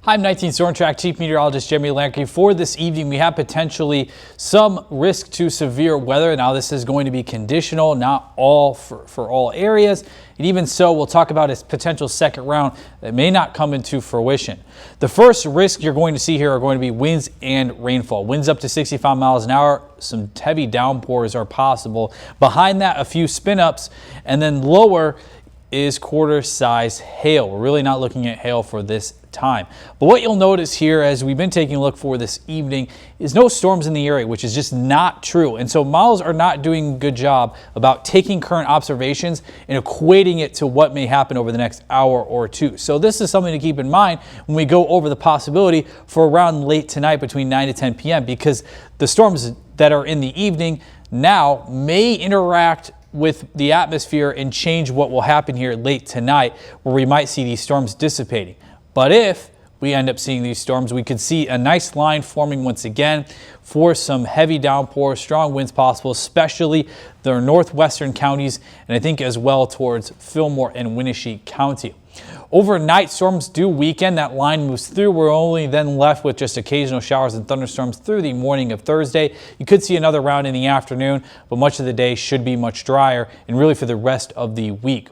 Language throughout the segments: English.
Hi, I'm 19 Storm Track Chief Meteorologist Jeremy Lankey. For this evening, we have potentially some risk to severe weather. Now, this is going to be conditional, not all for all areas. And even so, we'll talk about its potential second round that may not come into fruition. The first risk you're going to see here are going to be winds and rainfall. Winds up to 65 miles an hour. Some heavy downpours are possible. Behind that, a few spin-ups, and then lower is quarter-size hail. We're really not looking at hail for this time. But what you'll notice here as we've been taking a look for this evening is no storms in the area, which is just not true. And so models are not doing a good job about taking current observations and equating it to what may happen over the next hour or two. So this is something to keep in mind when we go over the possibility for around late tonight between 9 to 10 p.m. because the storms that are in the evening now may interact with the atmosphere and change what will happen here late tonight, where we might see these storms dissipating. But if we end up seeing these storms, we could see a nice line forming once again for some heavy downpours, strong winds possible, especially the northwestern counties, and I think as well towards Fillmore and Winnebago County. Overnight, storms do weaken. That line moves through. We're only then left with just occasional showers and thunderstorms through the morning of Thursday. You could see another round in the afternoon, but much of the day should be much drier and really for the rest of the week.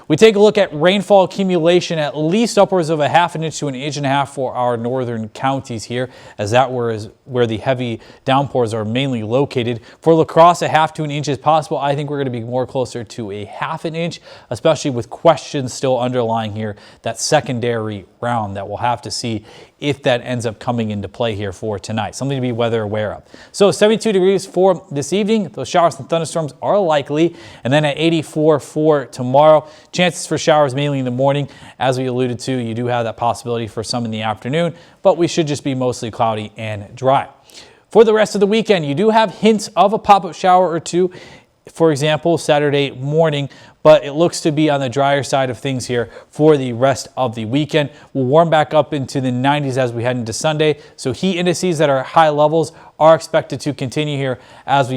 We take a look at rainfall accumulation, at least upwards of a ½ inch to 1.5 inches for our northern counties here, as that is where the heavy downpours are mainly located. For La Crosse, a ½ to 1 inch is possible. I think we're going to be more closer to a ½ inch, especially with questions still underlying here, that secondary round that we'll have to see if that ends up coming into play here for tonight. Something to be weather aware of. So 72 degrees for this evening. Those showers and thunderstorms are likely. And then at 84 for tomorrow. Chances for showers mainly in the morning. As we alluded to, you do have that possibility for some in the afternoon, but we should just be mostly cloudy and dry. For the rest of the weekend, you do have hints of a pop-up shower or two. For example, Saturday morning, but it looks to be on the drier side of things here for the rest of the weekend. We'll warm back up into the 90s as we head into Sunday. So heat indices that are high levels are expected to continue here as we